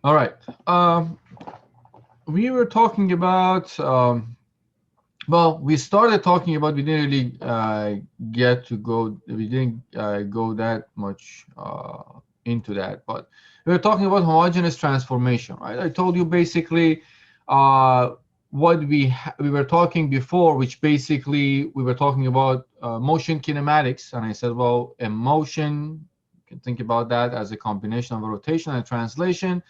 All right. We were talking about, well, we started talking about, we didn't really we didn't go that much into that, but we were talking about homogeneous transformation, right? I told you basically uh, what we were talking before, which basically we were talking about motion kinematics, and I said, well, a motion, you can think about that as a combination of a rotation and translation.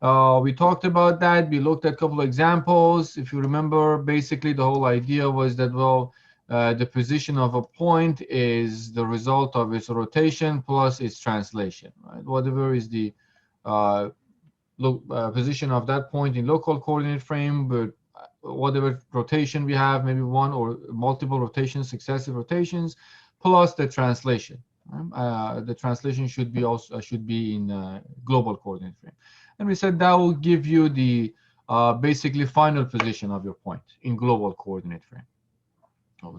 We talked about that. We looked at a couple of examples. If you remember, basically the whole idea was that, well, the position of a point is the result of its rotation plus its translation, right? Whatever is the uh, position of that point in local coordinate frame, but whatever rotation we have, maybe one or multiple rotations, successive rotations, plus the translation. The translation should be also should be in global coordinate frame, and we said that will give you the basically final position of your point in global coordinate frame.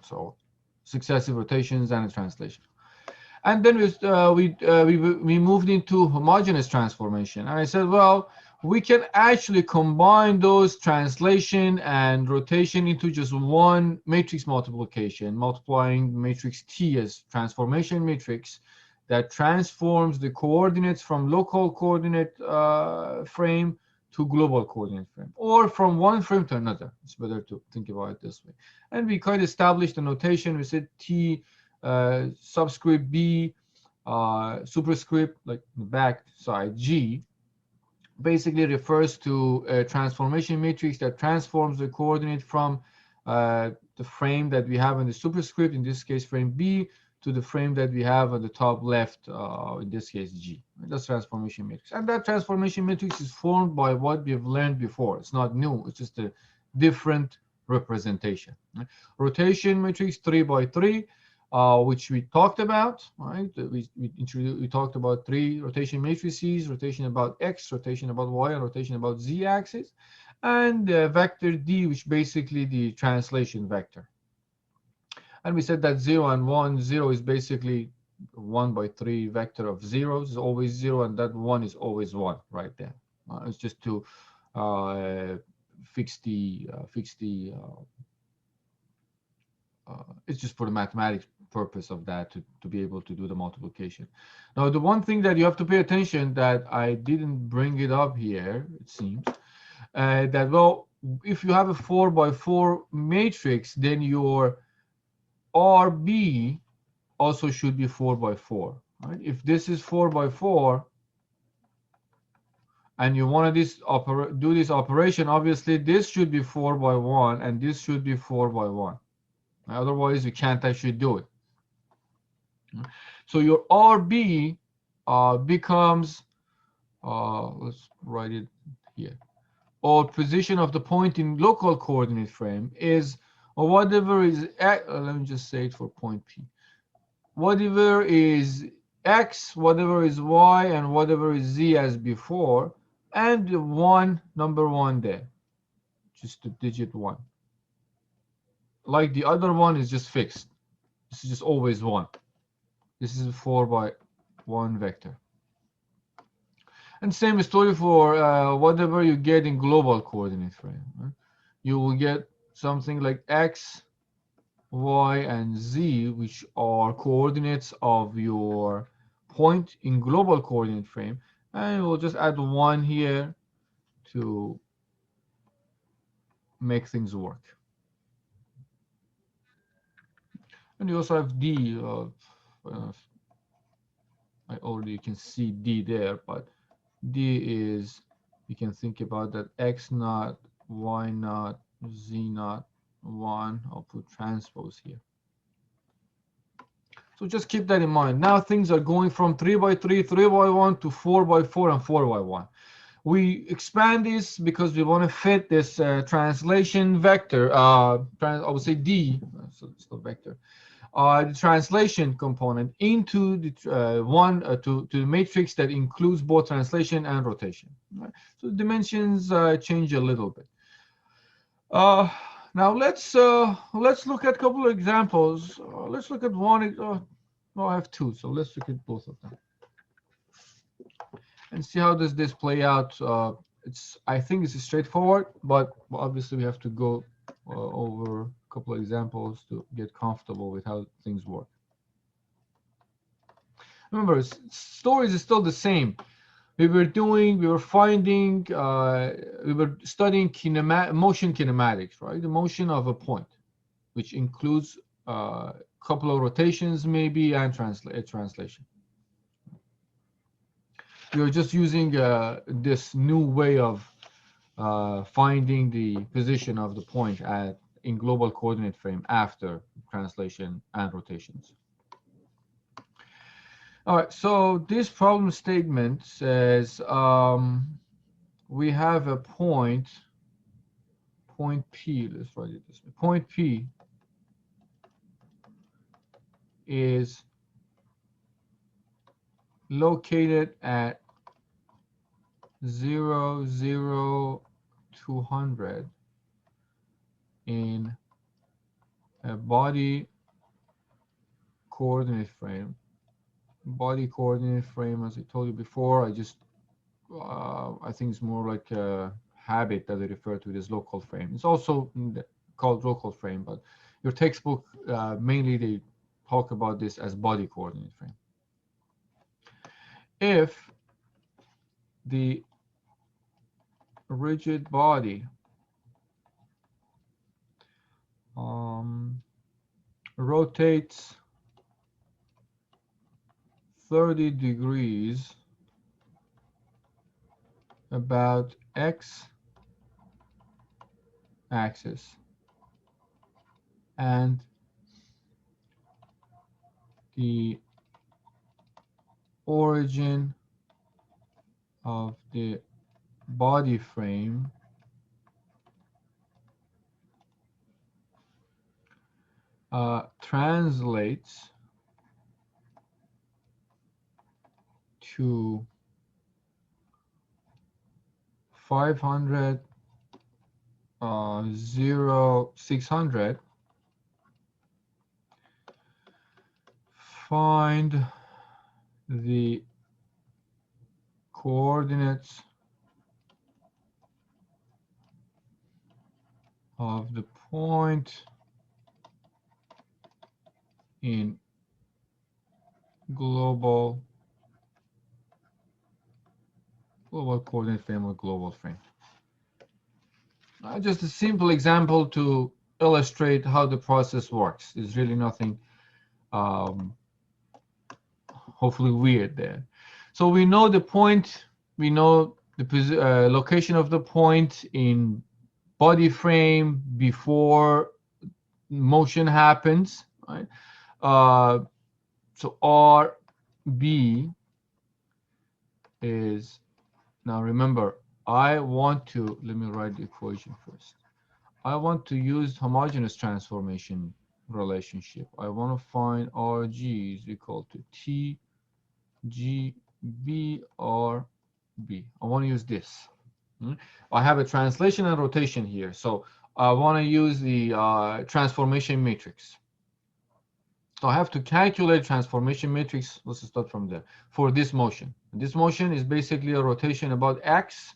So successive rotations and a translation. And then we moved into homogeneous transformation. And I said, well, we can actually combine those translation and rotation into just one matrix multiplication, multiplying matrix T as transformation matrix that transforms the coordinates from local coordinate frame to global coordinate frame, or from one frame to another. It's better to think about it this way. And we kind of established a notation. We said T subscript B, superscript, like the back side G, basically refers to a transformation matrix that transforms the coordinate from the frame that we have in the superscript, in this case frame B, to the frame that we have on the top left, in this case G. That's transformation matrix. And that transformation matrix is formed by what we've learned before. It's not new, it's just a different representation. Rotation matrix 3 by 3, which we talked about, right? We talked about three rotation matrices: rotation about X, rotation about Y, and rotation about Z axis, and vector D, which basically the translation vector. And we said that 0 and 1, 0 is basically 1 by 3 vector of zeros, is always 0, and that 1 is always 1 right there. It's just to fix the it's just for the mathematics purpose of that, to be able to do the multiplication. Now, the one thing that you have to pay attention, that I didn't bring it up here, it seems, that, well, if you have a 4 by 4 matrix, then your RB also should be 4 by 4. Right? If this is 4 by 4, and you want to do this operation, obviously this should be 4 by 1, and this should be 4 by 1. Otherwise, you can't actually do it. So your RB becomes, let's write it here, or position of the point in local coordinate frame is, or whatever is, let me just say it for point P. Whatever is X, whatever is Y, and whatever is Z as before, and the number 1 there, just the digit 1. Like the other one is just fixed. This is just always 1. This is a 4 by 1 vector. And same story for whatever you get in global coordinate frame. Right? You will get something like X, Y, and Z, which are coordinates of your point in global coordinate frame. And we'll just add 1 here to make things work. And you also have D. I already can see D there, but D is, you can think about that X naught, Y naught, Z naught, 1. I'll put transpose here. So just keep that in mind. Now things are going from 3 by 3, 3 by 1 to 4 by 4, and 4 by 1. We expand this because we want to fit this translation vector, I would say D, so it's the vector, the translation component into the to the matrix that includes both translation and rotation. Right? So dimensions change a little bit. Now let's look at a couple of examples. Let's look at one. No, I have two, so let's look at both of them. and see how does this play out. I think it's straightforward, but obviously we have to go over a couple of examples to get comfortable with how things work. Remember, stories is still the same. We were studying motion kinematics, right? The motion of a point, which includes a couple of rotations maybe and translation. We were just using this new way of finding the position of the point in global coordinate frame after translation and rotations. All right, so this problem statement says we have a point P, let's write it this way. Point P is located at 0, 0, 200 in a body coordinate frame. Body coordinate frame, as I told you before, I think it's more like a habit that they refer to it as local frame. It's also called local frame, but your textbook mainly they talk about this as body coordinate frame. If the rigid body rotates 30 degrees about x axis and the origin of the body frame translates to 500, 0, 600, find the coordinates of the point in global coordinate frame or global frame. Just a simple example to illustrate how the process works. There's really nothing hopefully weird there. So we know the point, we know the location of the point in body frame before motion happens, right? So RB is, now remember, let me write the equation first. I want to use homogeneous transformation relationship. I want to find RG is equal to TGB RB. I want to use this. I have a translation and rotation here. So I want to use the transformation matrix. So I have to calculate transformation matrix. Let's start from there. For this motion. This motion is basically a rotation about x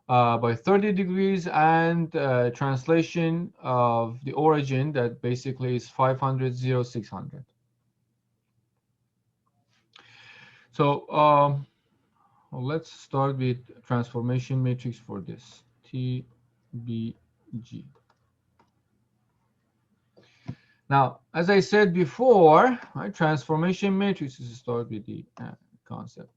by 30 degrees and translation of the origin that basically is 500, 0, 600. So well, let's start with transformation matrix for this, TBG. Now, as I said before, right, transformation matrix is to start with the concept.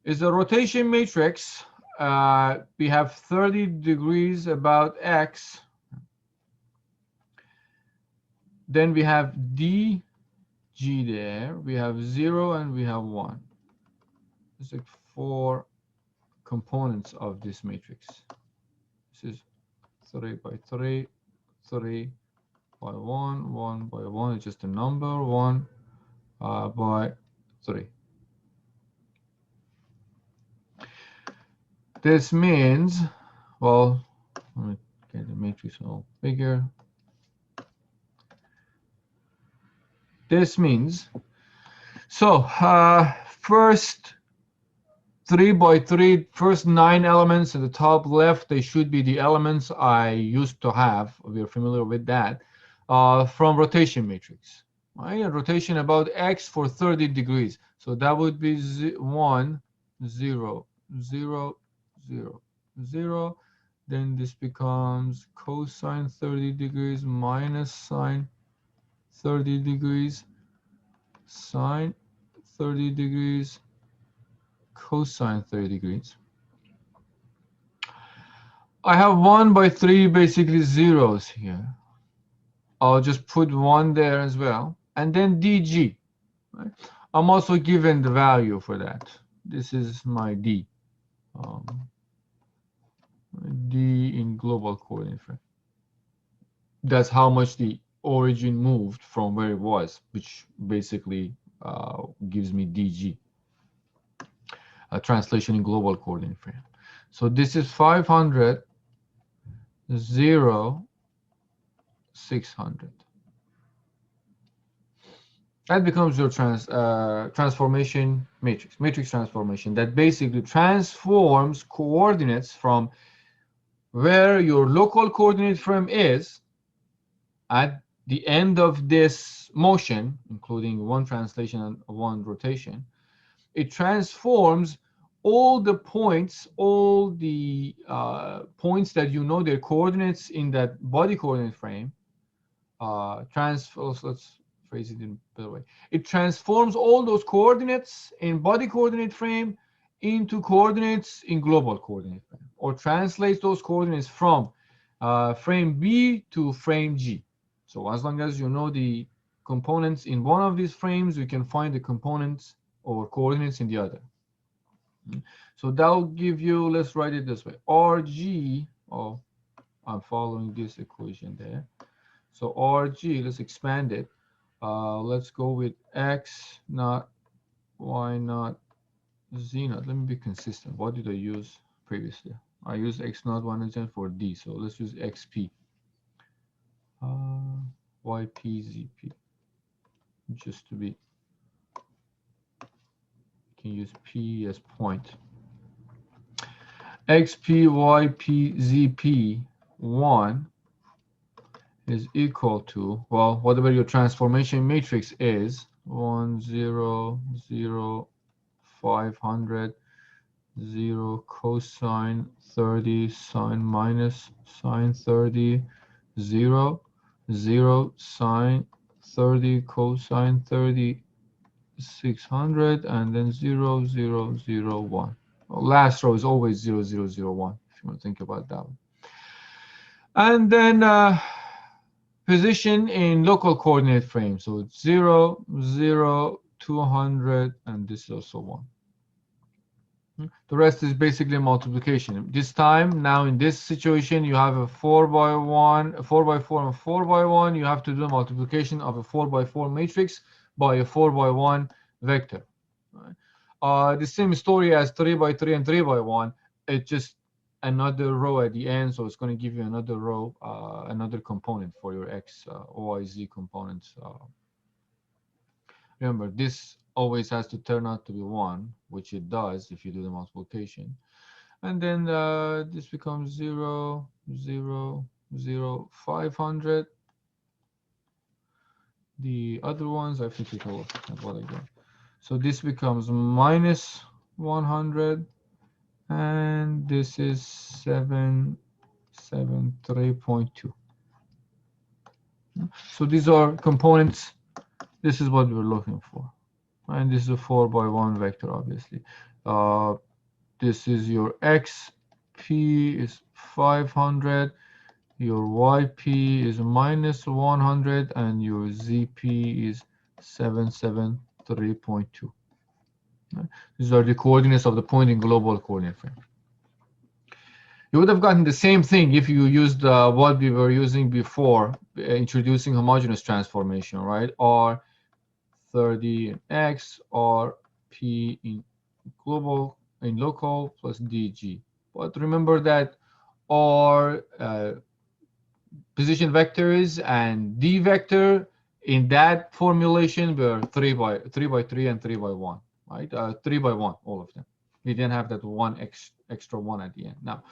Is a rotation matrix. We have 30 degrees about x. Then we have DG there. We have 0 and we have 1. There's like 4 components of this matrix. This is 3 by 3, 3 by 1, 1 by 1 is just a number, 1 by 3. This means, well, let me get the matrix a little bigger. This means, so first 3 by 3, first 9 elements at the top left, they should be the elements I used to have. We're familiar with that from rotation matrix. Right? And rotation about x for 30 degrees. So that would be 1, 0, 0, 0, 0. Then this becomes cosine 30 degrees minus sine 30 degrees, sine 30 degrees, cosine 30 degrees. I have 1 by 3 basically zeros here. I'll just put 1 there as well. And then dg. Right? I'm also given the value for that. This is my d. Um, d in global coordinate frame. That's how much the origin moved from where it was, which basically gives me dg. A translation in global coordinate frame. So this is 500, 0, 600. That becomes your transformation matrix transformation that basically transforms coordinates from where your local coordinate frame is at the end of this motion, including one translation and one rotation. It transforms all the points, points that you know their coordinates in that body coordinate frame. Let's phrase it in a better way. It transforms all those coordinates in body coordinate frame into coordinates in global coordinate frame, or translates those coordinates from frame B to frame G. So as long as you know the components in one of these frames, you can find the components or coordinates in the other. So that will give you, let's write it this way, RG, oh, I'm following this equation there. So RG, let's expand it. Let's go with X naught, Y naught, Z naught. Let me be consistent. What did I use previously? I used X naught, Y naught for D. So let's use XP. YP, ZP. Just to be, you can use P as point. XP, YP, ZP, 1 is equal to, well, whatever your transformation matrix is, 1, 0, 0, 500, 0, cosine 30, sine minus sine 30, 0, 0, sine 30, cosine 30, 600, and then 0, 0, 0, 1. Well, last row is always 0, 0, 0, 1, if you want to think about that one. And then position in local coordinate frame. So it's 0, 0, 200, and this is also 1. The rest is basically multiplication. This time, now in this situation, you have a 4 by 1, a 4 by 4, and 4 by 1. You have to do multiplication of a 4 by 4 matrix by a 4 by 1 vector. The same story as 3 by 3 and 3 by 1. It's just another row at the end, so it's going to give you another row, another component for your X, Y, Z components. Remember, this always has to turn out to be 1, which it does if you do the multiplication. And then this becomes 0, 0, 0, 500. The other ones, I have to take a look at what I got. So this becomes minus 100. And this is 773.2. So these are components. This is what we're looking for. And this is a 4 by 1 vector, obviously. This is your XP is 500. Your YP is minus 100. And your ZP is 773.2. These are the coordinates of the point in global coordinate frame. You would have gotten the same thing if you used what we were using before, introducing homogeneous transformation, right? R 30 in X, R P in global, in local, plus DG. But remember that R position vectors and D vector in that formulation were 3 by 3 and 3 by 1. Right, 3 by 1, all of them. We didn't have that one extra one at the end. Now,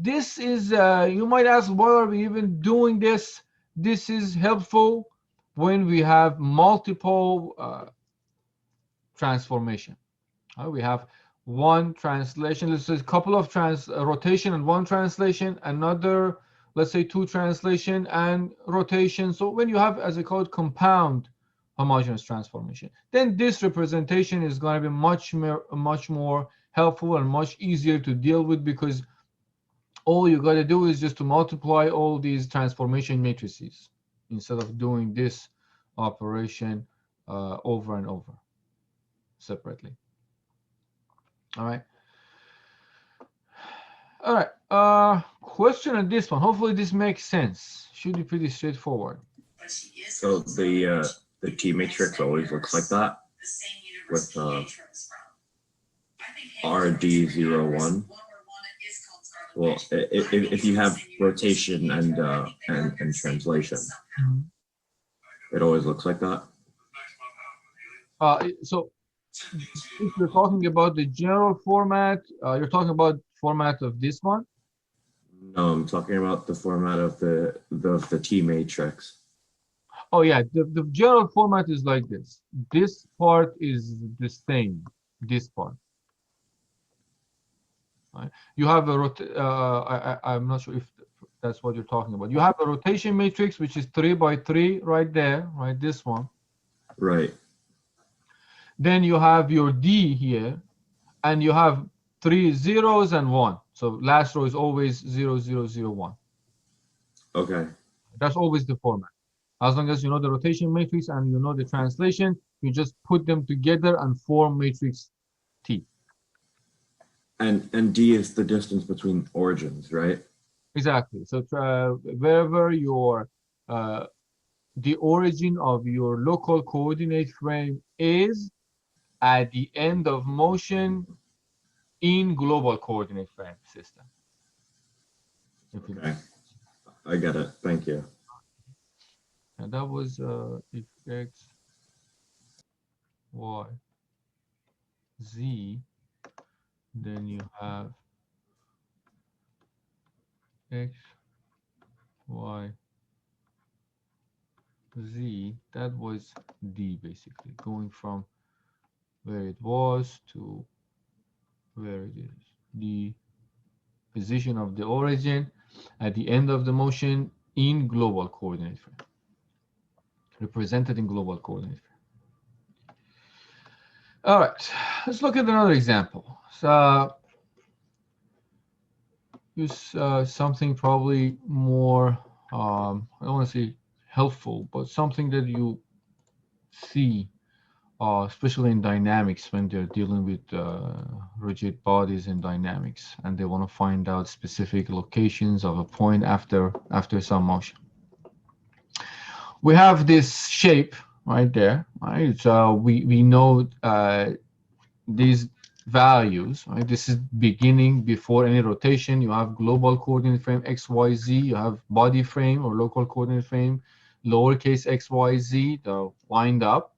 this is, you might ask, why are we even doing this? This is helpful when we have multiple transformation. We have one translation, let's say a couple of rotation and one translation, another, let's say two translation and rotation. So when you have, as I call it, compound homogeneous transformation, then this representation is going to be much more helpful and much easier to deal with, because all you got to do is just to multiply all these transformation matrices instead of doing this operation over and over separately. All right. All right. Question on this one. Hopefully this makes sense. Should be pretty straightforward. So the T matrix always looks like that with RD01. Well, if you have rotation and translation, it always looks like that. So if you're talking about the general format, you're talking about format of this one? No, I'm talking about the format of the T matrix. Oh yeah, the general format is like this. This part is the same, this part. Right? You have a I'm not sure if that's what you're talking about. You have a rotation matrix, which is 3 by 3 right there, right? This one. Right. Then you have your D here, and you have 3 zeros and 1. So last row is always 0, 0, 0, 1. Okay. That's always the format. As long as you know the rotation matrix and you know the translation, you just put them together and form matrix T. And D is the distance between origins, right? Exactly. So wherever your the origin of your local coordinate frame is at the end of motion in global coordinate frame system. Okay. I get it. Thank you. And that was if x, y, z, then you have x, y, z. That was d, basically going from where it was to where it is. The position of the origin at the end of the motion in global coordinate frame, represented in global coordinate frame. All right, let's look at another example. So use something probably more, I don't want to say helpful, but something that you see, especially in dynamics when they're dealing with rigid bodies in dynamics, and they want to find out specific locations of a point after some motion. We have this shape right there, right? So we know these values, right? This is beginning before any rotation. You have global coordinate frame x, y, z. You have body frame or local coordinate frame, lowercase x, y, z. They're lined up.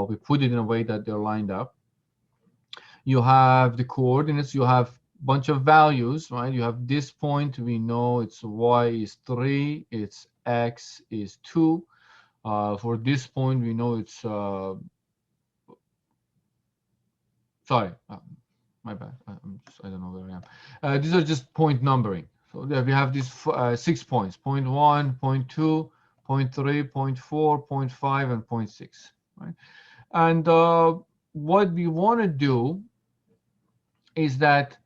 We put it in a way that they're lined up. You have the coordinates. You have a bunch of values, right? You have this point. We know it's y is 3. It's x is 2. For this point, we know it's sorry, my bad. I don't know where I am. These are just point numbering. So there we have these 6 points: point 1, point 2, point 3, point 4, point 5, and point 6. Right? And what we want to do is that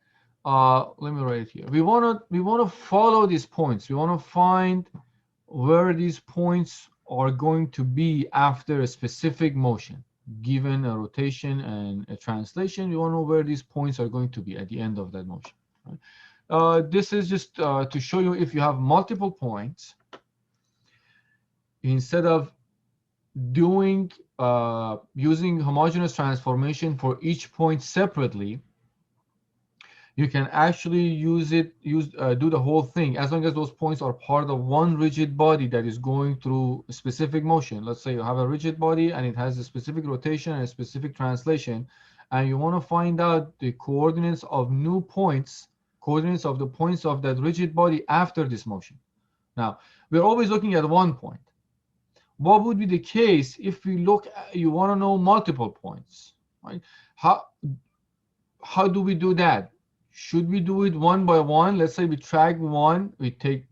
let me write it here. We want to follow these points. We want to find where these points are going to be after a specific motion. Given a rotation and a translation, you want to know where these points are going to be at the end of that motion. Right? This is just to show you, if you have multiple points, instead of doing using homogeneous transformation for each point separately, you can actually do the whole thing, as long as those points are part of one rigid body that is going through a specific motion. Let's say you have a rigid body and it has a specific rotation and a specific translation, and you want to find out the coordinates of new points, coordinates of the points of that rigid body after this motion. Now, we're always looking at one point. What would be the case if we look at, you want to know multiple points, right? How do we do that? Should we do it one by one? Let's say we track one, we pick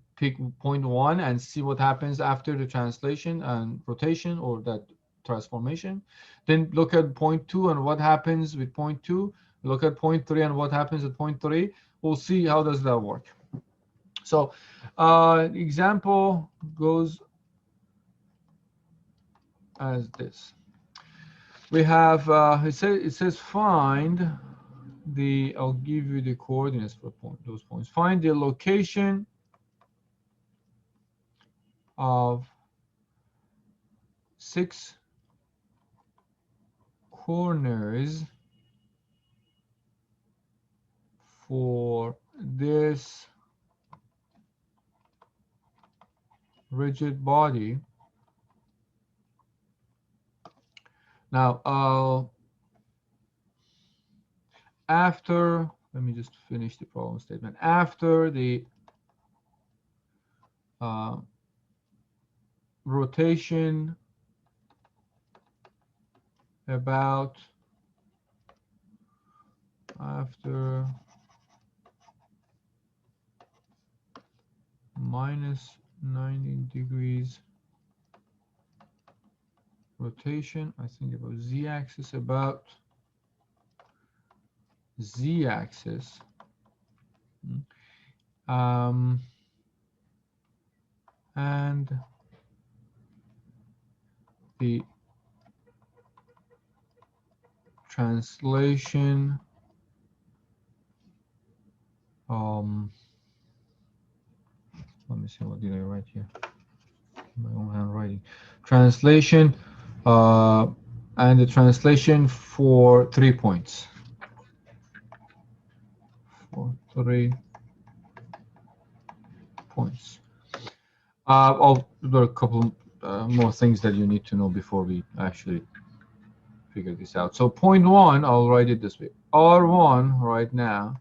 point one and see what happens after the translation and rotation or that transformation. Then look at point two and what happens with point two. Look at point three and what happens at point three. We'll see how does that work. So example goes as this. We have it says find the, I'll give you the coordinates for those points. Find the location of 6 corners for this rigid body. Now, after, let me just finish the problem statement. After the rotation about, after minus 90 degrees rotation, I think about z-axis, about z-axis, and the translation, let me see, what did I write here? My own handwriting. Translation, and the translation for 3 points. For 3 points. There are a couple more things that you need to know before we actually figure this out. So point 1, I'll write it this way. R1 right now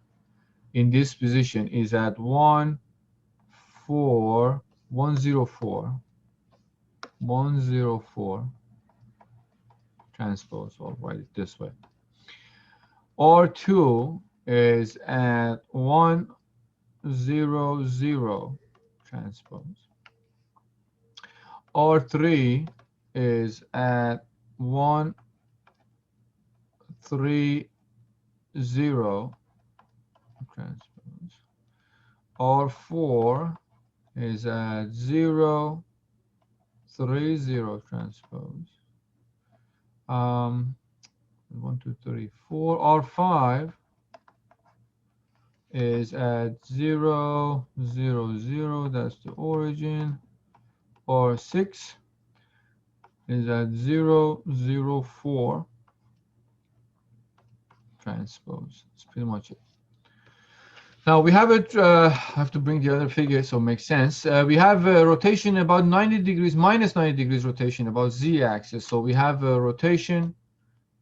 in this position is at 104 transpose. I'll write it this way. R2 is at 100 transpose. R3 is at 130 transpose. R4 is at 030 transpose. 1, 2, 3, 4. R5 is at 0, 0, 0. That's the origin. R6 is at 0, 0, 4 transpose. That's pretty much it. Now we have it, I have to bring the other figure so it makes sense. We have a rotation about 90 degrees, minus 90 degrees rotation about z-axis. So we have a rotation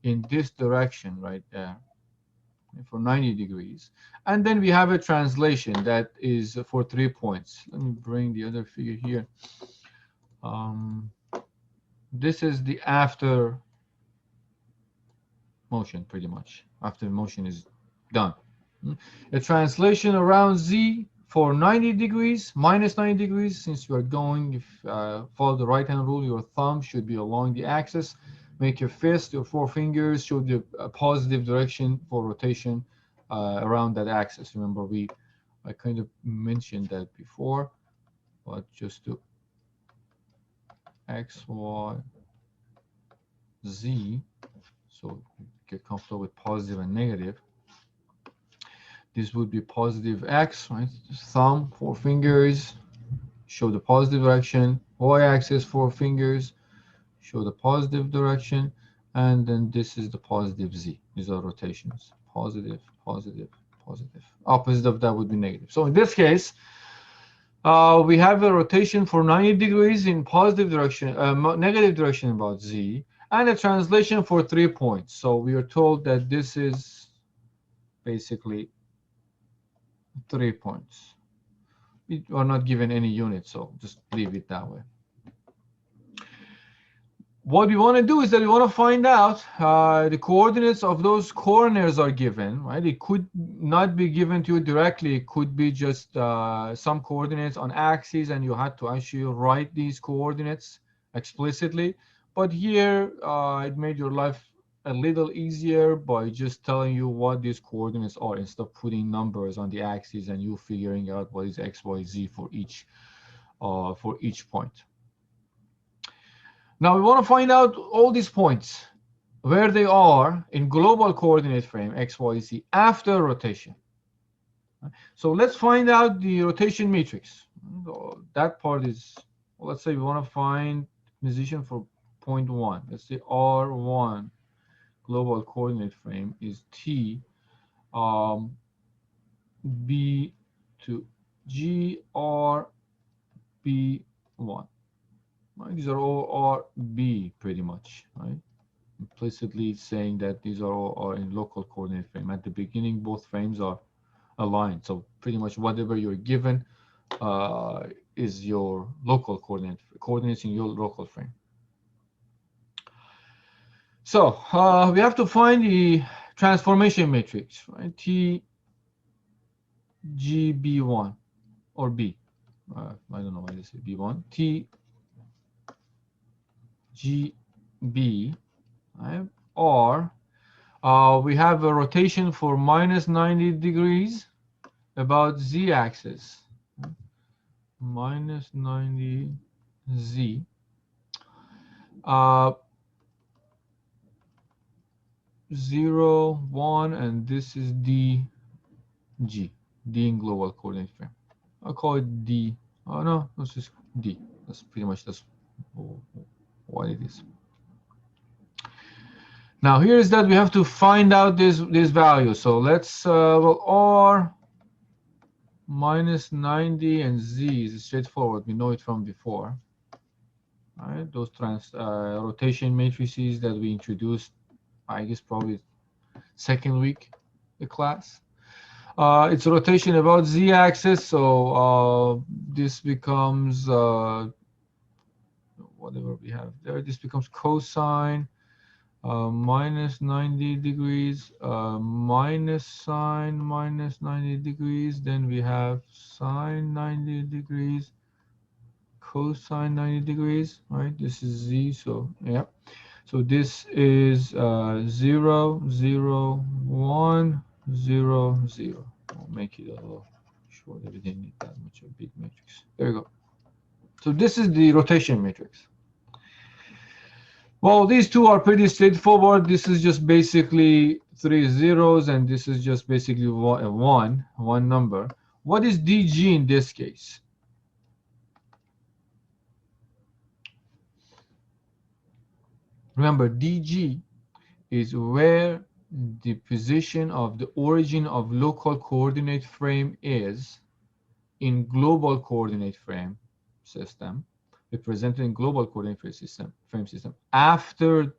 in this direction right there for 90 degrees. And then we have a translation that is for 3 points. Let me bring the other figure here. This is the after motion, pretty much, after the motion is done. A translation around z for 90 degrees, minus 90 degrees, since you are going, if follow the right-hand rule, your thumb should be along the axis. Make your fist, your 4 fingers, show the positive direction for rotation around that axis. Remember, I kind of mentioned that before, but just to x, y, z, so get comfortable with positive and negative. This would be positive x, right? Thumb, 4 fingers, show the positive direction. Y-axis, 4 fingers, show the positive direction. And then this is the positive z. These are rotations. Positive, positive, positive. Opposite of that would be negative. So in this case, we have a rotation for 90 degrees in positive direction, negative direction about z. and a translation for 3 points. So we are told that this is basically 3 points. We are not given any units, so just leave it that way. What we want to do is that we want to find out the coordinates of those corners are given, right? It could not be given to you directly. It could be just some coordinates on axes, and you had to actually write these coordinates explicitly. But here, it made your life a little easier by just telling you what these coordinates are instead of putting numbers on the axes and you figuring out what is x, y, z for each point. Now we want to find out all these points, where they are in global coordinate frame, x, y, z, after rotation. So let's find out the rotation matrix. That part is, well, let's say we want to find position for point 1. Let's say R1 global coordinate frame is T B to G R B1. Right? These are all RB pretty much, right? Implicitly saying that these are all in local coordinate frame. At the beginning, both frames are aligned. So pretty much whatever you're given is your local coordinates in your local frame. So we have to find the transformation matrix, right? T G B1 or B. I don't know why they say B1. T G B, right? Or we have a rotation for minus 90 degrees about z-axis, minus 90 z. 0, 1, and this is D, G, D in global coordinate frame. I'll call it D. Oh no, this is D. That's pretty much what it is. Now here is that we have to find out this value. So let's well, R minus 90 and Z is straightforward. We know it from before. All right, those rotation matrices that we introduced, I guess probably second week the class. It's rotation about z-axis, so this becomes whatever we have there. This becomes cosine minus 90 degrees minus sine minus 90 degrees. Then we have sine 90 degrees, cosine 90 degrees. Right? This is z. So yeah. So this is 0, 0, 1, 0, 0. I'll make it a little short. We didn't need that much of a big matrix. There you go. So this is the rotation matrix. Well, these two are pretty straightforward. This is just basically 3 zeros, and this is just basically one number. What is DG in this case? Remember, DG is where the position of the origin of local coordinate frame is in global coordinate frame system, represented in global coordinate frame system after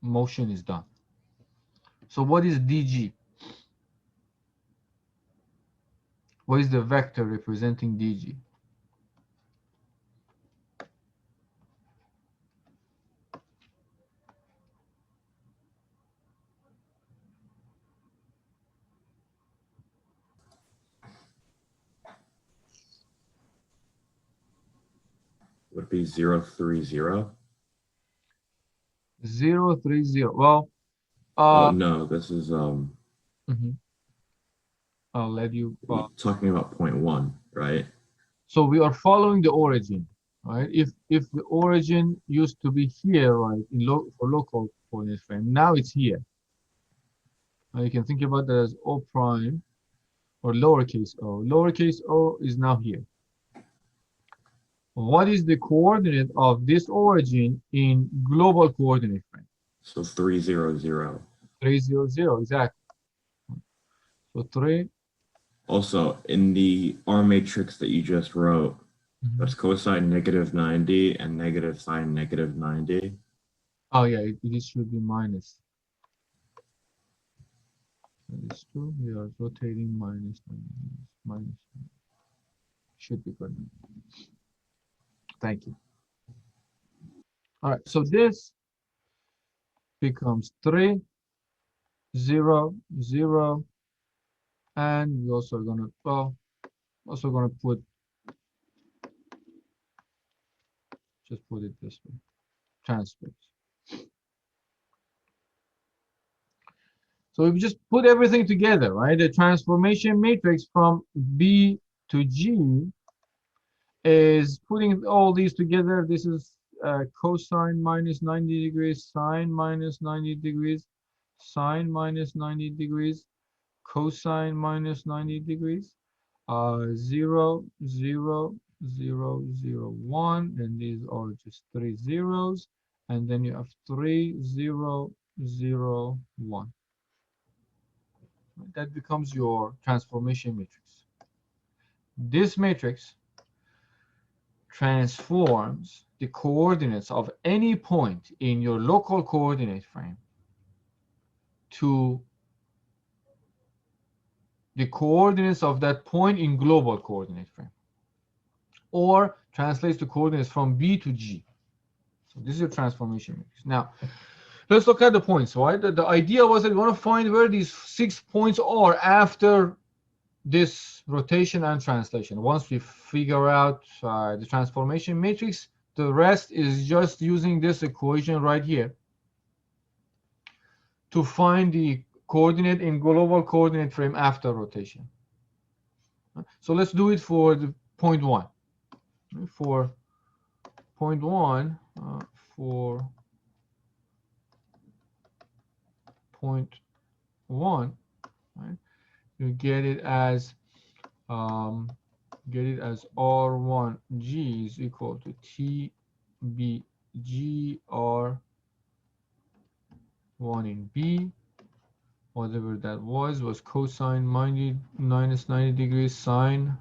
motion is done. So what is DG? What is the vector representing DG? Would be 0, 3, 0. 0, 3, 0. Well, oh no, this is I'll let you. Talking about point 1, right? So we are following the origin, right? If the origin used to be here, right, in for local coordinate frame, now it's here. Now you can think about that as O prime or lowercase o. Lowercase o is now here. What is the coordinate of this origin in global coordinate frame? So 3, 0, 0. 3, 0, 0, exactly. So 3. Also, in the R matrix that you just wrote, that's cosine negative 90 and negative sine negative 90. Oh yeah, it should be minus. That is true. We are rotating minus 90 degrees. Minus should be good. Thank you. All right, so this becomes 3, 0, 0, and we're also gonna, well, also gonna just put it this way, transpose. So if you just put everything together, right? The transformation matrix from B to G is putting all these together. This is cosine minus 90 degrees, sine minus 90 degrees, sine minus 90 degrees, cosine minus 90 degrees, 0, 0, 0, 0, 1, and these are just 3 zeros, and then you have 3, 0, 0, 1. That becomes your transformation matrix. This matrix transforms the coordinates of any point in your local coordinate frame to the coordinates of that point in global coordinate frame, or translates the coordinates from B to G. So this is your transformation matrix. Now, let's look at the points, right? The idea was that we want to find where these 6 points are after this rotation and translation. Once we figure out the transformation matrix, the rest is just using this equation right here to find the coordinate in global coordinate frame after rotation. So let's do it for the point 1. For point 1, for point 1, right, you get it as um, R1G is equal to TBG R1 in B, whatever that was cosine minus 90 degrees, sine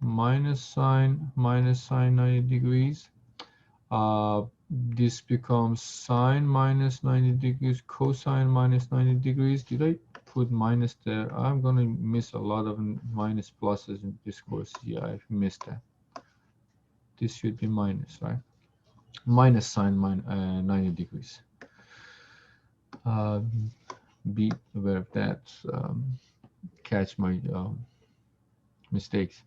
minus sine 90 degrees. This becomes sine minus 90 degrees, cosine minus 90 degrees. Did I put minus there? I'm going to miss a lot of minus pluses in this course. Yeah, I've missed that. This should be minus, right? Minus sine 90 degrees. Be aware of that. Catch my mistakes.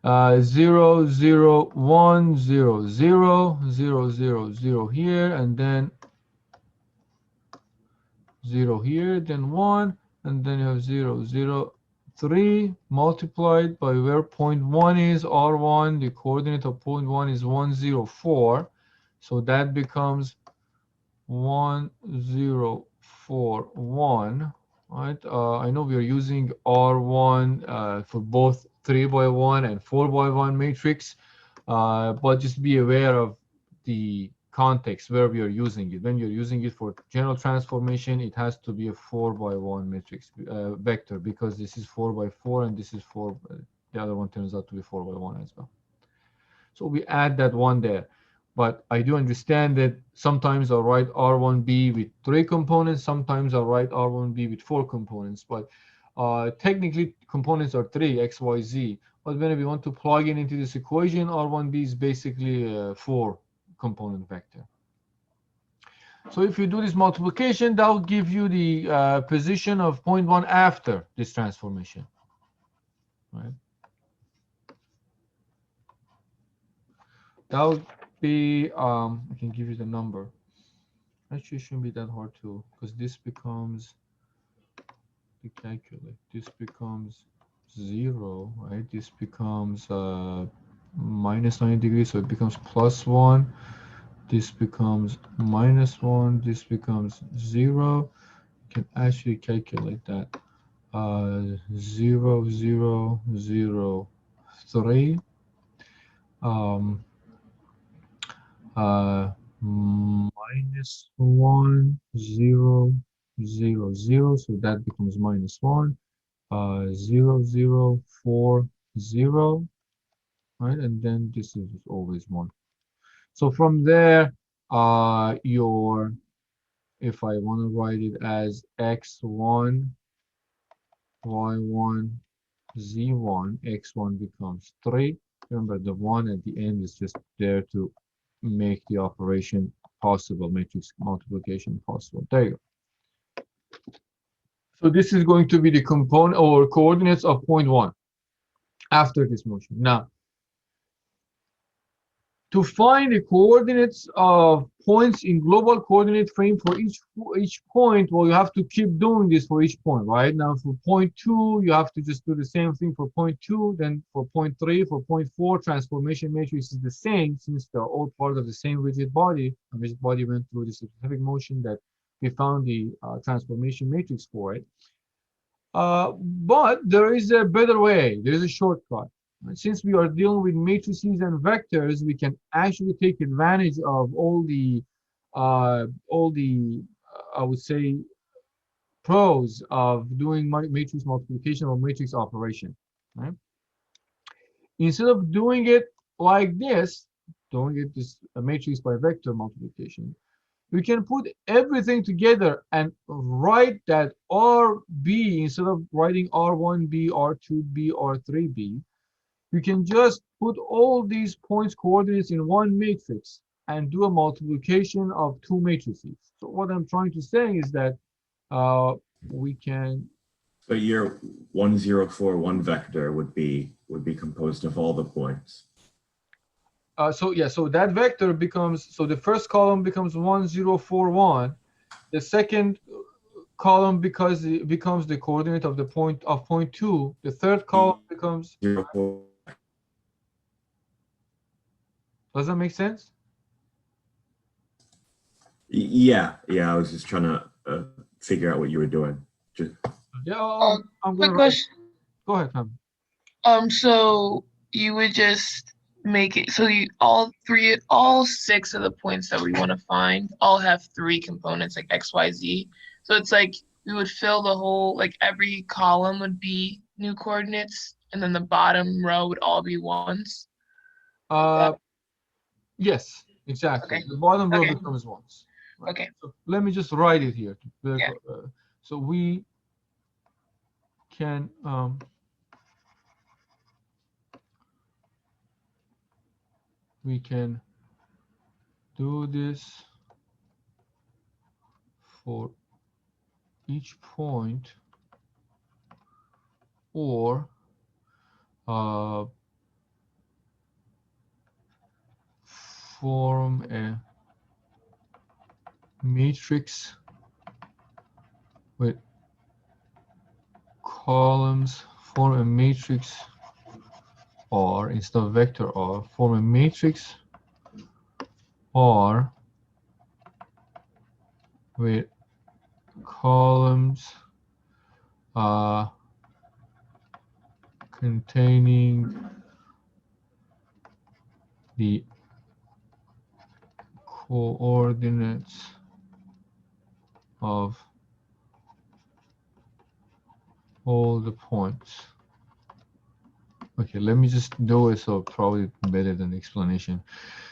0, 0, 1, 0, 0, 0, 0, 0 here, and then 0 here, then 1, and then you have 0, 0, 3 multiplied by where point 1 is, R1. The coordinate of point 1 is 1, 0, 4. So that becomes 1, 0, 4, 1. Right? I know we are using R1 for both 3 by 1 and 4 by 1 matrix, but just be aware of the context where we are using it. When you're using it for general transformation, it has to be a 4 by 1 matrix vector, because this is 4 by 4 and this is 4. The other one turns out to be 4 by 1 as well. So we add that one there. But I do understand that sometimes I'll write R1B with 3 components, sometimes I'll write R1B with 4 components. But technically, components are 3, X, Y, Z. But when we want to plug in into this equation, R1B is basically a 4 component vector. So if you do this multiplication, that will give you the position of point 1 after this transformation. Right? That would be, I can give you the number. Actually, it shouldn't be that hard to, because this becomes, to calculate, this becomes 0, right? This becomes minus 90 degrees, so it becomes plus 1. This becomes minus 1. This becomes 0. You can actually calculate that. 0, 0, 0, 3. Minus 1, 0, 0, 0. So that becomes minus 1. 0, 0, 4, 0. Right? And then this is always 1. So from there, your, if I want to write it as x1, y1, z1, x1 becomes 3. Remember, the 1 at the end is just there to make the operation possible, matrix multiplication possible. There you go. So this is going to be the component or coordinates of point 1 after this motion. Now, to find the coordinates of points in global coordinate frame for each point, well, you have to keep doing this for each point, right? Now, for point 2, you have to just do the same thing for point 2. Then for point 3, for point 4, transformation matrix is the same since they're all part of the same rigid body. A rigid body went through the specific motion that we found the transformation matrix for it. But there is a better way. There is a shortcut. And since we are dealing with matrices and vectors, we can actually take advantage of all the I would say pros of doing matrix multiplication or matrix operation. Right? Instead of doing it like this, doing it this matrix by vector multiplication, we can put everything together and write that RB, instead of writing R1B, R2B, R3B, you can just put all these points coordinates in one matrix and do a multiplication of two matrices. So what I'm trying to say is that we can. So your 1041 vector would be composed of all the points. So yeah, so that vector becomes, so the first column becomes 1041. The second column becomes the coordinate of the point of point 2. The third column becomes. 0, 4. Does that make sense? Yeah, I was just trying to figure out what you were doing. Just... Yeah, I'm quick gonna question. Go ahead, Tom. So you would just make it so you all 6 of the points that we want to find all have 3 components like x, y, z. So it's like we would fill the whole, like every column would be new coordinates, and then the bottom row would all be ones. Yes, exactly. Okay. The bottom row Okay. becomes ones. Right? Okay. So let me just write it here. Yeah. So we can do this for each point, or form a matrix with columns, form a matrix R instead of vector R, form a matrix R with columns containing the coordinates of all the points. Okay, let me just do it so probably better than the explanation.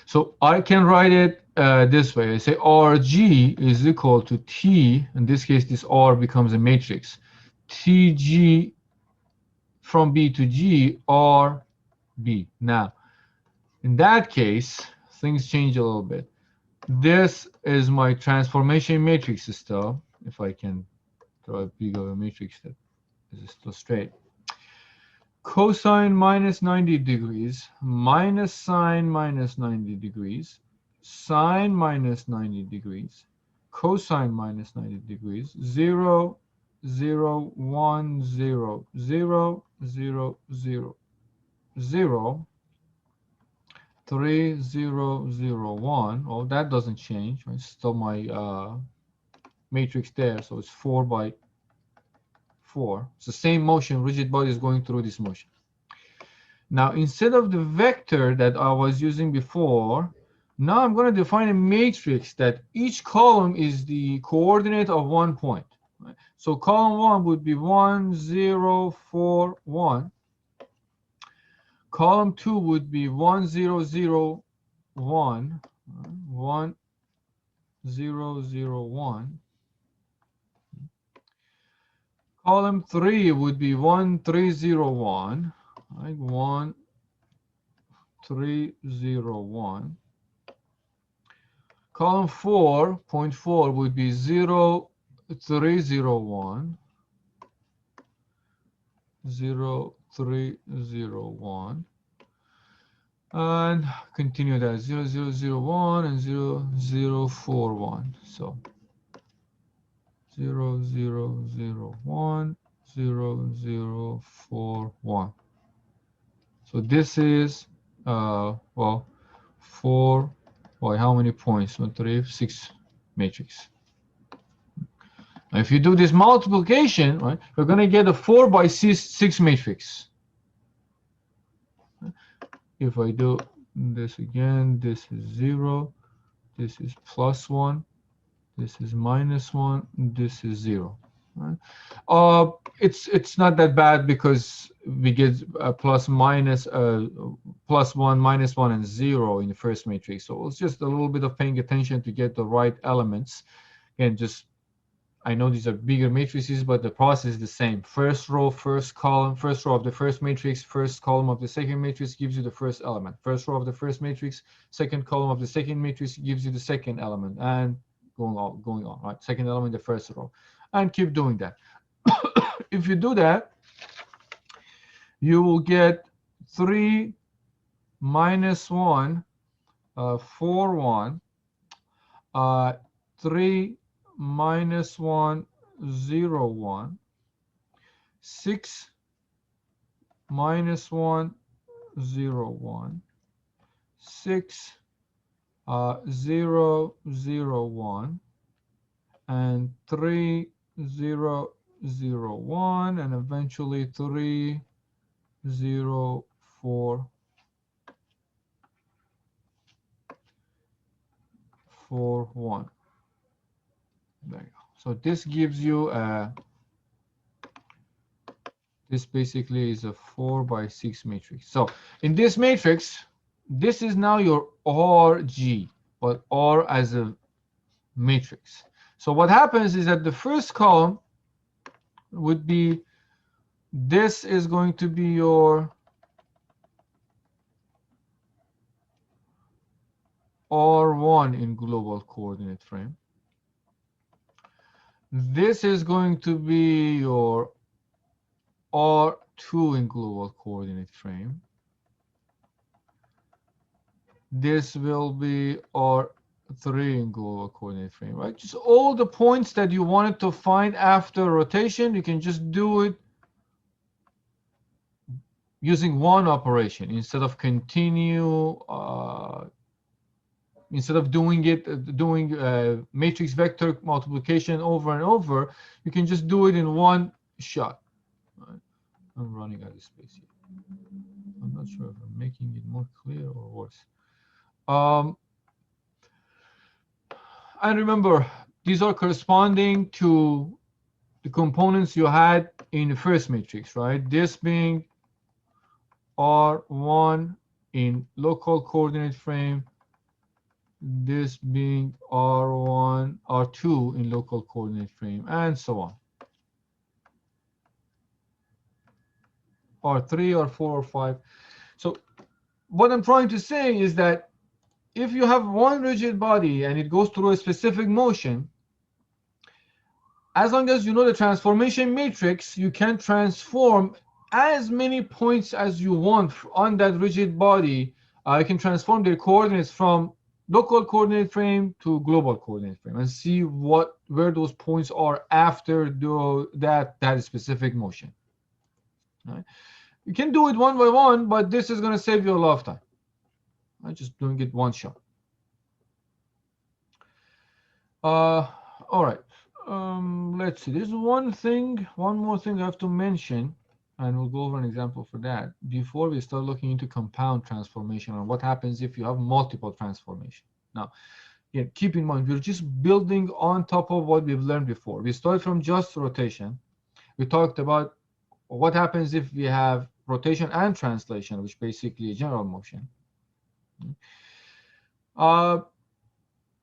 So I can write it this way. I say RG is equal to T. In this case, this R becomes a matrix. TG from B to G, RB. Now, in that case, things change a little bit. This is my transformation matrix still, if I can draw a big of a matrix that is still straight. Cosine minus 90 degrees, minus sine minus 90 degrees, sine minus 90 degrees, cosine minus 90 degrees, 0, 0, 1, 0, 0, 0, 0, 0, 3, 0, 0, 1. Oh, that doesn't change. It's still my matrix there, so it's 4 by 4. It's the same motion. Rigid body is going through this motion. Now, instead of the vector that I was using before, now I'm going to define a matrix that each column is the coordinate of one point. Right? So column 1 would be 1, 0, 4, 1. Column 2 would be 1, 0, 0, 1. 1, 0, 0, 1. Column 3 would be 1, 3, 0, 1. Right? 1, 3, 0, 1. Column 4, point 4 would be 0, 3, 0, 1. 0, 3, 0, 1. And continue that 0, 0, 0, 1 and 0, 0, 4, 1. So 0, 0, 0, 1, 0, 0, 4, 1. So this is, well, 4, well, how many points? 1, 3, 6 matrix. Now, if you do this multiplication, right, you're going to get a 4 by 6 matrix. If I do this again, this is 0, this is plus 1, this is minus 1, this is 0. Right? It's not that bad because we get plus 1, minus 1, and 0 in the first matrix. So it's just a little bit of paying attention to get the right elements. Again, just I know these are bigger matrices, but the process is the same. First row, first column, first row of the first matrix, first column of the second matrix gives you the first element. First row of the first matrix, second column of the second matrix gives you the second element, and going on, right? Second element, the first row, and keep doing that. If you do that, you will get 3, minus 1, 4, 1, 3, minus 1, 0, 1, 6, minus 1, 0, 1, 6, 0, 0, 1, and 3, 0, 0, 1, and eventually 3, 0, 4, 4, 1. There you go. So this gives you this basically is a 4 by 6 matrix. So in this matrix, this is now your RG, but R as a matrix. So what happens is that the first column would be, this is going to be your R1 in global coordinate frame. This is going to be your R2 in global coordinate frame. This will be R3 in global coordinate frame, right? Just all the points that you wanted to find after rotation, you can just do it using one operation instead of instead of doing matrix vector multiplication over and over, you can just do it in one shot. Right? I'm running out of space here. I'm not sure if I'm making it more clear or worse. And remember, these are corresponding to the components you had in the first matrix, right? This being R1 in local coordinate frame, this being R1, R2 in local coordinate frame, and so on. R3, R4, or 5. So what I'm trying to say is that if you have one rigid body and it goes through a specific motion, as long as you know the transformation matrix, you can transform as many points as you want on that rigid body. You can transform their coordinates from local coordinate frame to global coordinate frame and see where those points are after that specific motion. Right? You can do it one by one, but this is going to save you a lot of time. I'm just doing it one shot. All right. Let's see. There's one more thing I have to mention, and we'll go over an example for that before we start looking into compound transformation and what happens if you have multiple transformation. Now, again, keep in mind, we're just building on top of what we've learned before. We started from just rotation. We talked about what happens if we have rotation and translation, which basically is general motion.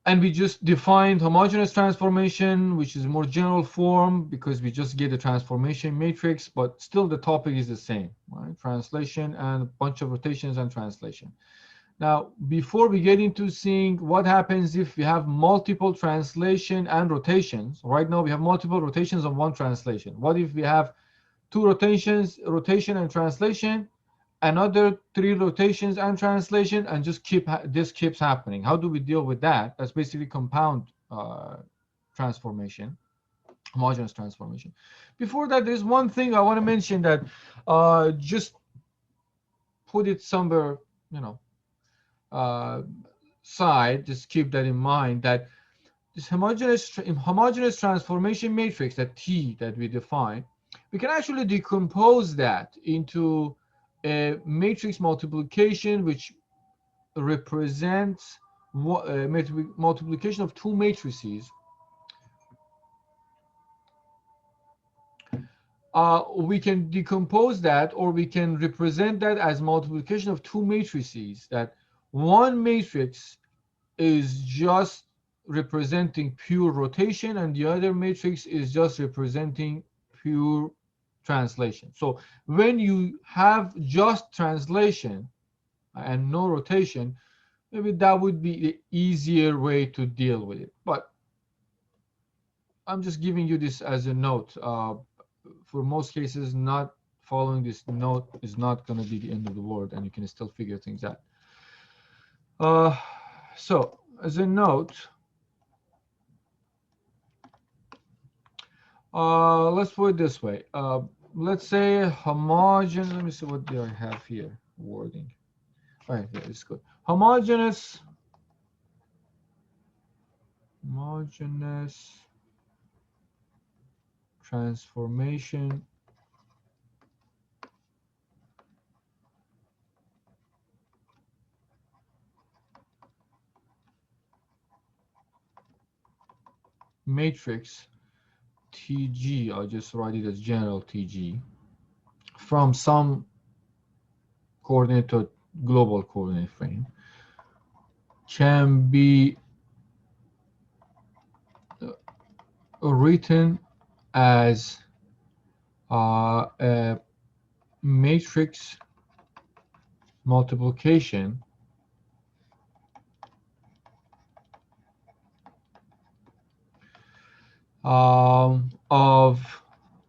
And we just defined homogeneous transformation, which is a more general form because we just get a transformation matrix, but still the topic is the same, right? Translation and a bunch of rotations and translation. Now, before we get into seeing what happens if we have multiple translation and rotations, right now we have multiple rotations on one translation. What if we have two rotations, rotation and translation, another three rotations and translation, and just this keeps happening? How do we deal with that? That's basically compound transformation, homogeneous transformation. Before that, there's one thing I want to mention that just put it somewhere, you know, uh, side. Just keep that in mind that this homogeneous transformation matrix, that T that we define, we can actually decompose that into a matrix multiplication, which represents multiplication of two matrices. We can decompose that, or we can represent that as multiplication of two matrices. That one matrix is just representing pure rotation, and the other matrix is just representing pure translation. So when you have just translation and no rotation, maybe that would be the easier way to deal with it. But I'm just giving you this as a note. For most cases, not following this note is not going to be the end of the world, and you can still figure things out. So as a note, let's put it this way. Let's say homogeneous. Let me see what do I have here. Wording. All right, yeah, it's good. Homogeneous transformation matrix TG. I'll just write it as general TG from some coordinate to global coordinate frame can be written as a matrix multiplication of,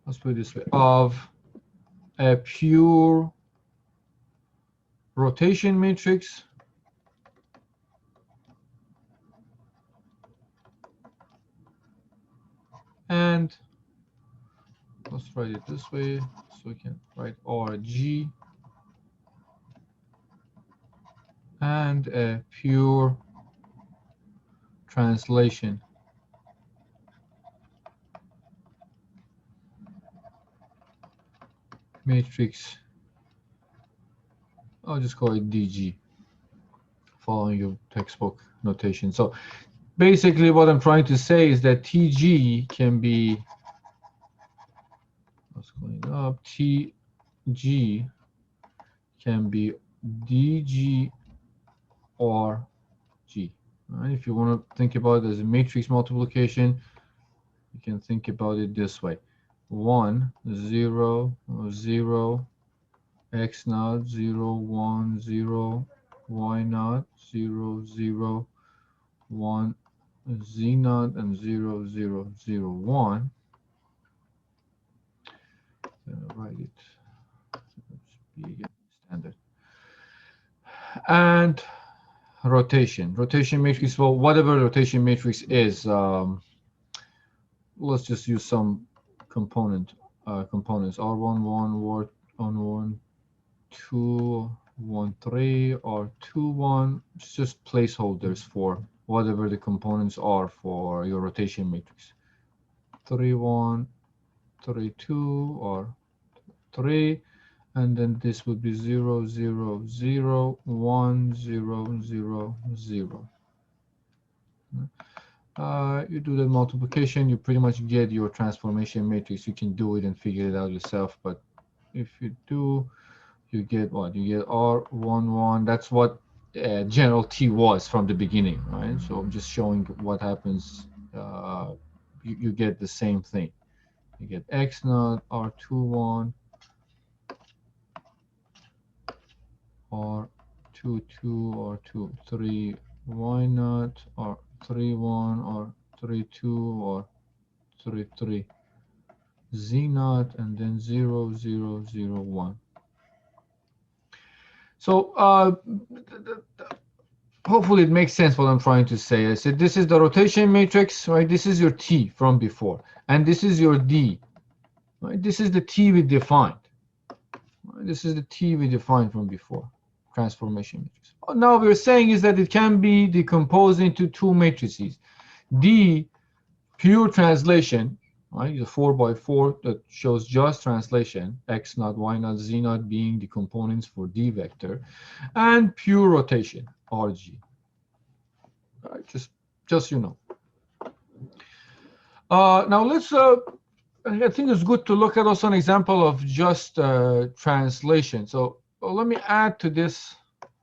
let's put it this way, of a pure rotation matrix and let's write it this way so we can write RG and a pure translation matrix. I'll just call it DG, following your textbook notation. So basically what I'm trying to say is that TG can be, let's clean it up, TG can be DG or G. Right? If you want to think about it as a matrix multiplication, you can think about it this way. 1, 0, 0, x naught, 0, 1, 0, y naught, 0, 0, 1, z naught, and 0, 0, 0, 1. Write it big standard. And rotation matrix. Well, whatever rotation matrix is, let's just use some components. R1 1 word on 1 2 1 3 or 2 1. It's just placeholders for whatever the components are for your rotation matrix. 3 1 3 2 or 3, and then this would be 0 0 0 1 0 0 0. You do the multiplication, you pretty much get your transformation matrix. You can do it and figure it out yourself, but if you do, you get what? You get R11. That's what general T was from the beginning, right? So I'm just showing what happens. You get the same thing. You get X naught R21 R22 R23 Y naught R31 or 32 or 33 Z naught and then 0 0 0 1. So hopefully it makes sense what I'm trying to say. I said this is the rotation matrix, right? This is your T from before, and this is your D, right? This is the T we defined. Right? This is the T we defined from before, transformation matrix. Now we're saying is that it can be decomposed into two matrices. D, pure translation, right? The 4x4 that shows just translation, X naught, Y naught, Z naught being the components for D vector, and pure rotation, RG. Right, just you know. Now let's. I think it's good to look at also an example of just translation. So let me add to this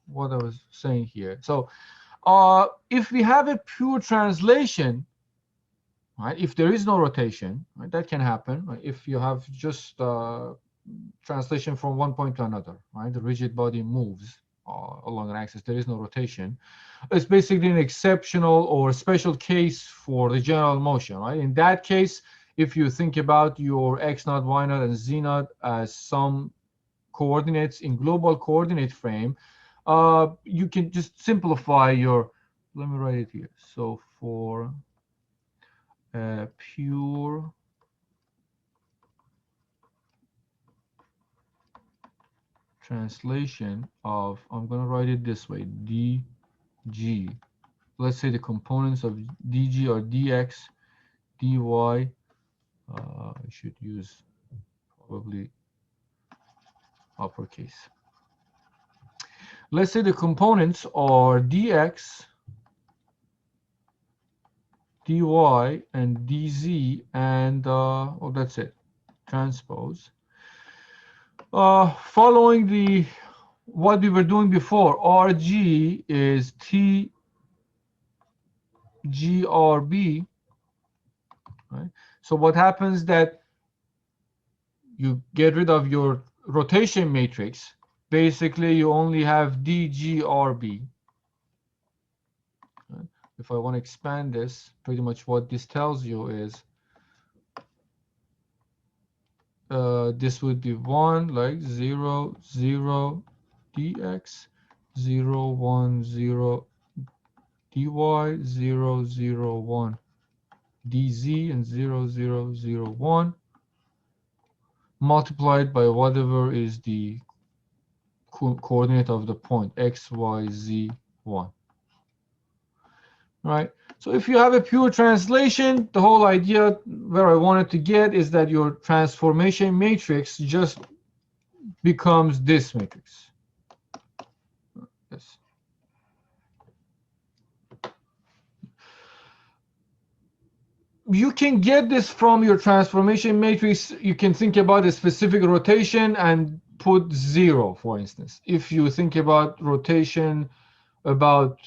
what I was saying here. So if we have a pure translation, right? If there is no rotation, right, that can happen. Right? If you have just translation from one point to another, right? The rigid body moves along an axis. There is no rotation. It's basically an exceptional or special case for the general motion, right? In that case, if you think about your x naught, y naught, and z naught as some coordinates in global coordinate frame, you can just simplify your. Let me write it here. So for pure translation of, I'm going to write it this way, dg. Let's say the components of dg are dx, dy. I should use probably uppercase. Let's say the components are dx, dy, and dz, and oh, that's it, transpose. Following the what we were doing before, RG is T GRB, right? So what happens that you get rid of your rotation matrix. Basically, you only have DGRB. Right? If I want to expand this, pretty much what this tells you is this would be 1, like 0, 0, dx, 0, 1, 0, dy, 0, 0, 1, dz, and 0, 0, 0, 1, multiplied by whatever is the coordinate of the point, x, y, z, 1. Right? So if you have a pure translation, the whole idea where I wanted to get is that your transformation matrix just becomes this matrix. Yes. You can get this from your transformation matrix. You can think about a specific rotation and put 0, for instance. If you think about rotation about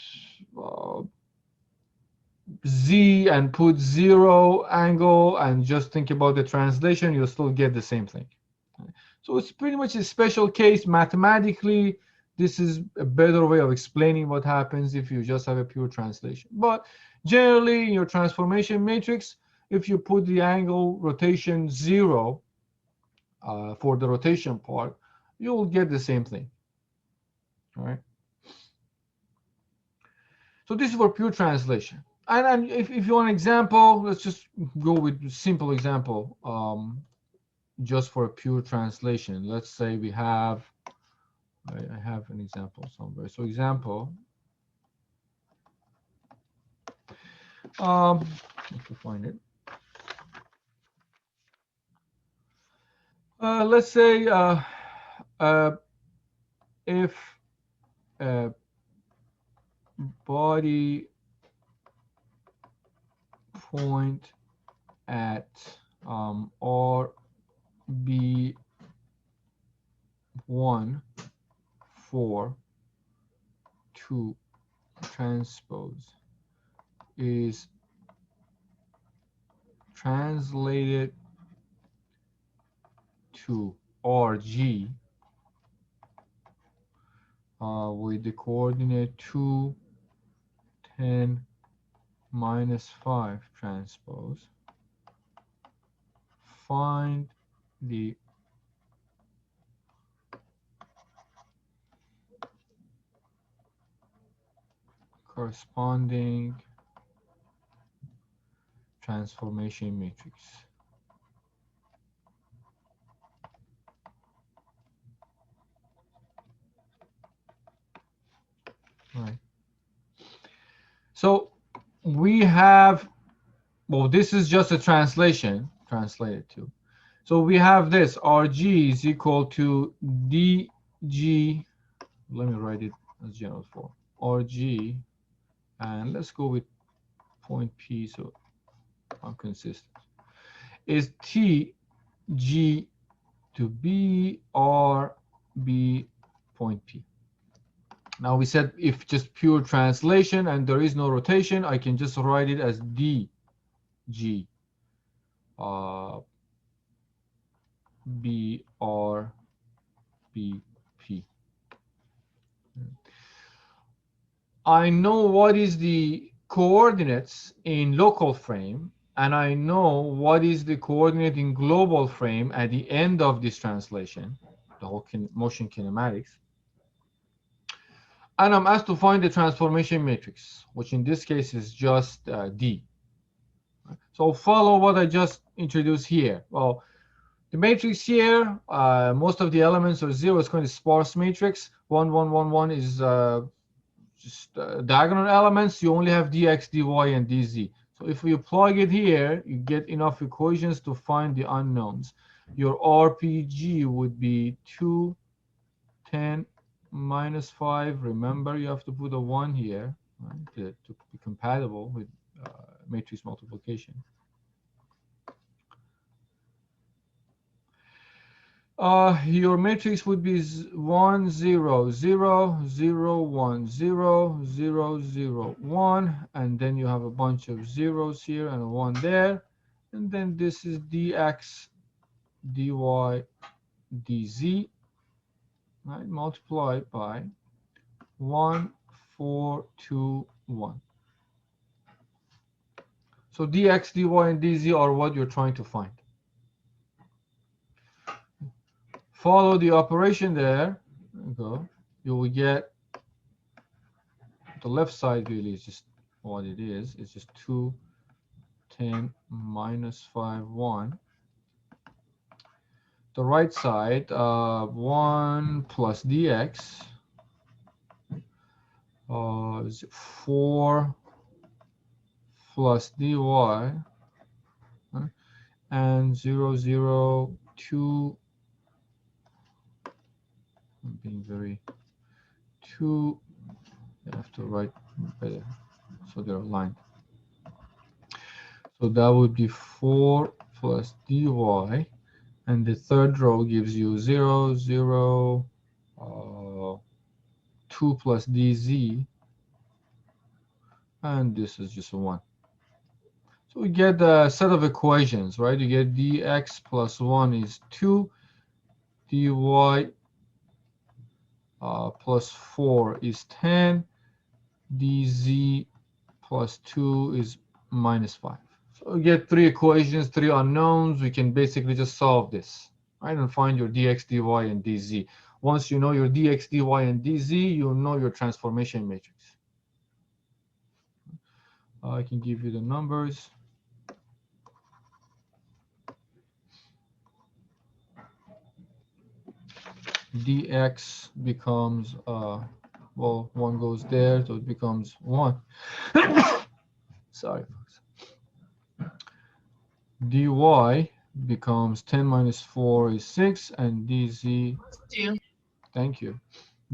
z and put 0 angle and just think about the translation, you'll still get the same thing. So it's pretty much a special case. Mathematically, this is a better way of explaining what happens if you just have a pure translation. But generally, in your transformation matrix, if you put the angle rotation 0 for the rotation part, you'll get the same thing. All right. So this is for pure translation. And if you want an example, let's just go with a simple example just for a pure translation. Let's say we have, I have an example somewhere. So example, if you find it. Let's say if a body point at RB1 for 2 transpose is translated to RG with the coordinate 2, 10, minus 5 transpose, find the corresponding transformation matrix. Right. So we have, well, this is just a translation, translated to. So we have this, RG is equal to DG, let me write it as general form, RG, and let's go with point P so I'm consistent, is TG to B R B point P. Now we said if just pure translation and there is no rotation, I can just write it as DG B R B P. I know what is the coordinates in local frame, and I know what is the coordinate in global frame at the end of this translation, the whole motion kinematics. And I'm asked to find the transformation matrix, which in this case is just D. So follow what I just introduced here. Well, the matrix here, most of the elements are 0. It's going to sparse matrix. 1, 1, 1, 1 is just diagonal elements. You only have dx, dy, and dz. So if you plug it here, you get enough equations to find the unknowns. Your RPG would be 2, 10, minus 5. Remember, you have to put a 1 here, right, to be compatible with matrix multiplication. Your matrix would be 1, 0, 0, 0, 1, 0, 0, 0, 1, and then you have a bunch of zeros here and a 1 there, and then this is dx, dy, dz, right, multiplied by 1, 4, 2, 1. So dx, dy, and dz are what you're trying to find. Follow the operation there. There you go. You will get the left side really is just what it is. It's just 2, 10, minus 5, 1. The right side, 1 plus dx is 4 plus dy, and 0, 0, 2. I'm being very 2. I have to write better so they're aligned. So that would be 4 plus dy, and the third row gives you 0, 0, 2 plus dz, and this is just a 1. So we get a set of equations, right? You get dx plus 1 is 2, dy plus 4 is 10, dz plus 2 is minus 5. So we get 3 equations, 3 unknowns. We can basically just solve this, right, and find your dx, dy, and dz. Once you know your dx, dy, and dz, you know your transformation matrix. I can give you the numbers. Dx becomes, well, 1 goes there, so it becomes 1. Sorry, folks. Dy becomes 10 minus 4 is 6, and dz, thank you.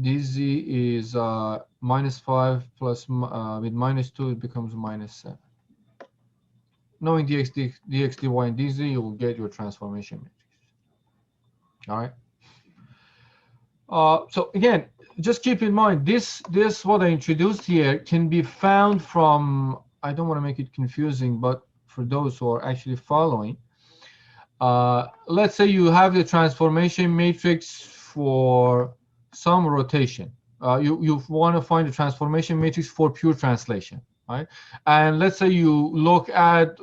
dz is minus 5 plus, with minus 2, it becomes minus 7. Knowing dx, dy, and dz, you will get your transformation matrix. All right. So again, just keep in mind, this what I introduced here can be found from, I don't want to make it confusing, but for those who are actually following, let's say you have the transformation matrix for some rotation. You want to find the transformation matrix for pure translation, right? And let's say you look at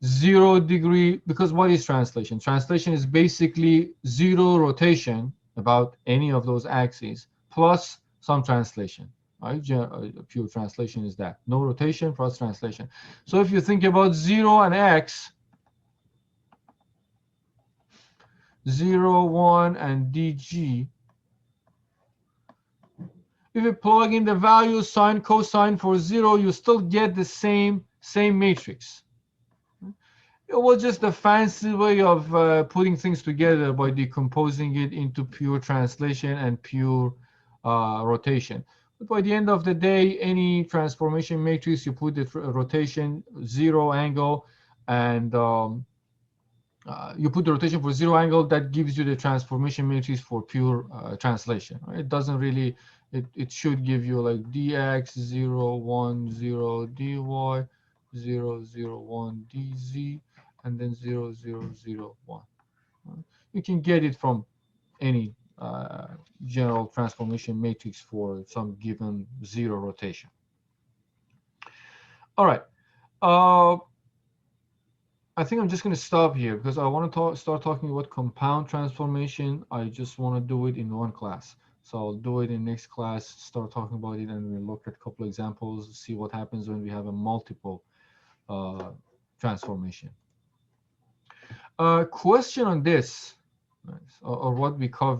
0 degree, because what is translation? Translation is basically zero rotation about any of those axes plus some translation, right? Pure translation is that. No rotation plus translation. So if you think about 0 and x, 0, 1, and dg, if you plug in the values, sine, cosine for 0, you still get the same matrix. It was just a fancy way of putting things together by decomposing it into pure translation and pure rotation. But by the end of the day, any transformation matrix, you put the rotation 0 angle, and you put the rotation for 0 angle, that gives you the transformation matrix for pure translation. Right? It doesn't really, it should give you like dx 0, 1, 0, dy, 0, 0, 1, dz, and then 0, 0, 0, 1. You can get it from any general transformation matrix for some given 0 rotation. All right. I think I'm just going to stop here because I want to start talking about compound transformation. I just want to do it in one class. So I'll do it in next class, start talking about it, and we'll look at a couple examples, see what happens when we have a multiple transformation. Question on this, or what we covered.